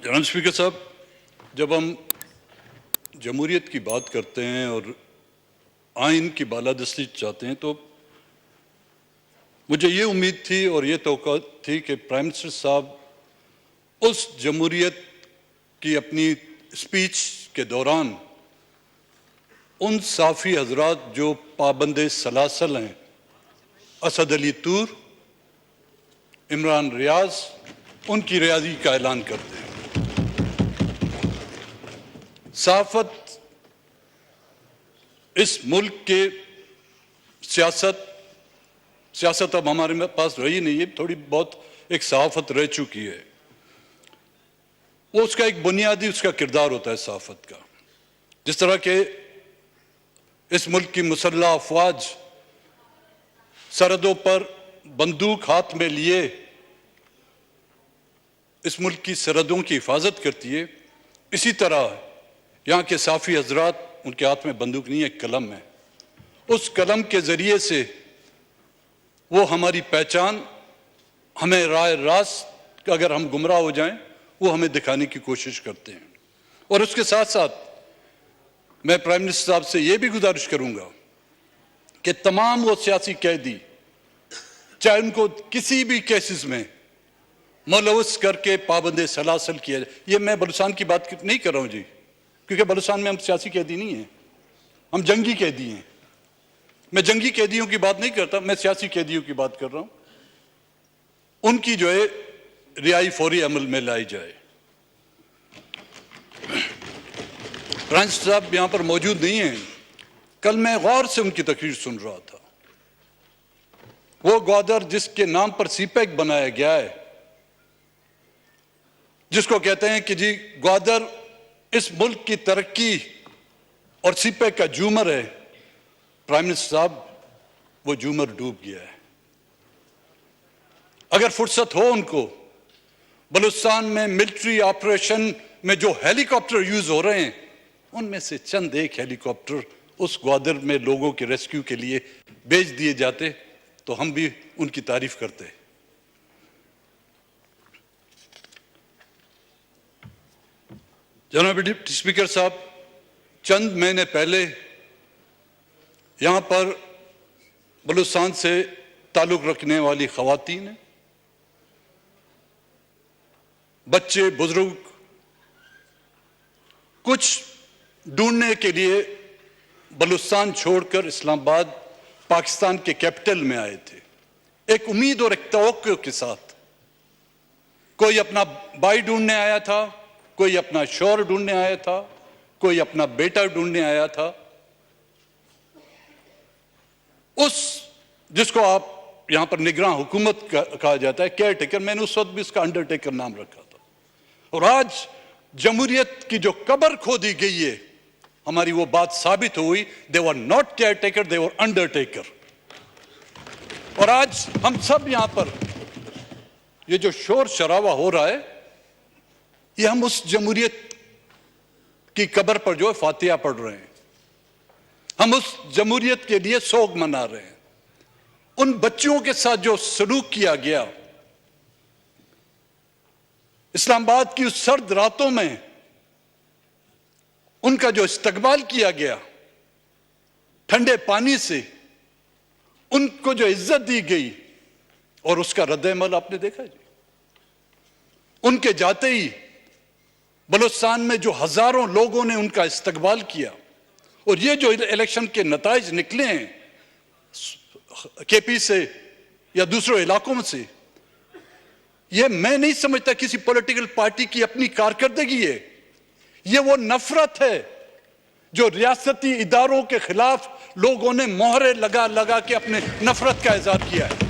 جناب اسپیکر صاحب، جب ہم جمہوریت کی بات کرتے ہیں اور آئین کی بالادستی چاہتے ہیں تو مجھے یہ امید تھی اور یہ توقع تھی کہ پرائم منسٹر صاحب اس جمہوریت کی اپنی اسپیچ کے دوران ان صحافی حضرات جو پابند سلاسل ہیں، اسد علی طور، عمران ریاض، ان کی ریاضی کا اعلان کرتے ہیں۔ صحافت اس ملک کے سیاست اب ہمارے پاس رہی نہیں ہے، تھوڑی بہت ایک صحافت رہ چکی ہے۔ وہ اس کا ایک بنیادی اس کا کردار ہوتا ہے صحافت کا، جس طرح کہ اس ملک کی مسلح افواج سرحدوں پر بندوق ہاتھ میں لیے اس ملک کی سرحدوں کی حفاظت کرتی ہے، اسی طرح یہاں کے صحافی حضرات، ان کے ہاتھ میں بندوق نہیں ہے، قلم ہے۔ اس قلم کے ذریعے سے وہ ہماری پہچان، ہمیں راہ راست اگر ہم گمراہ ہو جائیں وہ ہمیں دکھانے کی کوشش کرتے ہیں۔ اور اس کے ساتھ ساتھ میں پرائم منسٹر صاحب سے یہ بھی گزارش کروں گا کہ تمام وہ سیاسی قیدی، چاہے ان کو کسی بھی کیسز میں ملوث کر کے پابند سلاسل کیا جائے، یہ میں بلوچستان کی بات نہیں کر رہا ہوں جی، کیونکہ بلوچستان میں ہم سیاسی قیدی نہیں ہیں، ہم جنگی قیدی ہیں۔ میں جنگی قیدیوں کی بات نہیں کرتا، میں سیاسی قیدیوں کی بات کر رہا ہوں۔ ان کی جو ہے رہائی فوری عمل میں لائی جائے۔ پرائم منسٹر صاحب یہاں پر موجود نہیں ہیں، کل میں غور سے ان کی تقریر سن رہا تھا۔ وہ گوادر جس کے نام پر سی پیک بنایا گیا ہے، جس کو کہتے ہیں کہ جی گوادر اس ملک کی ترقی اور سی پیک کا جومر ہے، پرائم منسٹر صاحب وہ جومر ڈوب گیا ہے۔ اگر فرصت ہو ان کو، بلوچستان میں ملٹری آپریشن میں جو ہیلی کاپٹر یوز ہو رہے ہیں، ان میں سے چند ایک ہیلی کاپٹر اس گوادر میں لوگوں کے ریسکیو کے لیے بھیج دیے جاتے تو ہم بھی ان کی تعریف کرتے۔ جناب ڈپٹی اسپیکر صاحب، چند مہینے پہلے یہاں پر بلوچستان سے تعلق رکھنے والی خواتین، بچے، بزرگ کچھ ڈھونڈنے کے لیے بلوچستان چھوڑ کر اسلام آباد پاکستان کے کیپٹل میں آئے تھے، ایک امید اور ایک توقع کے ساتھ۔ کوئی اپنا بھائی ڈھونڈنے آیا تھا، کوئی اپنا شوہر ڈھونڈنے آیا تھا، کوئی اپنا بیٹا ڈھونڈنے آیا تھا۔ جس کو آپ یہاں پر نگراں حکومت کہا جاتا ہے، کیئر ٹیکر، میں نے اس وقت بھی اس کا انڈر ٹیکر نام رکھا تھا۔ اور آج جمہوریت کی جو قبر کھودی گئی ہے، ہماری وہ بات ثابت ہوئی، they were not caretaker, they were undertaker۔ اور آج ہم سب یہاں پر یہ جو شور شرابہ ہو رہا ہے، یہ ہم اس جمہوریت کی قبر پر جو ہے فاتحہ پڑھ رہے ہیں، ہم اس جمہوریت کے لیے سوگ منا رہے ہیں۔ ان بچوں کے ساتھ جو سلوک کیا گیا اسلام آباد کی اس سرد راتوں میں، ان کا جو استقبال کیا گیا ٹھنڈے پانی سے، ان کو جو عزت دی گئی، اور اس کا رد عمل آپ نے دیکھا جی۔ ان کے جاتے ہی بلوچستان میں جو ہزاروں لوگوں نے ان کا استقبال کیا، اور یہ جو الیکشن کے نتائج نکلے ہیں کے پی سے یا دوسرے علاقوں سے، یہ میں نہیں سمجھتا کسی پولیٹیکل پارٹی کی اپنی کارکردگی ہے، یہ وہ نفرت ہے جو ریاستی اداروں کے خلاف لوگوں نے مہرے لگا لگا کے اپنے نفرت کا اظہار کیا ہے۔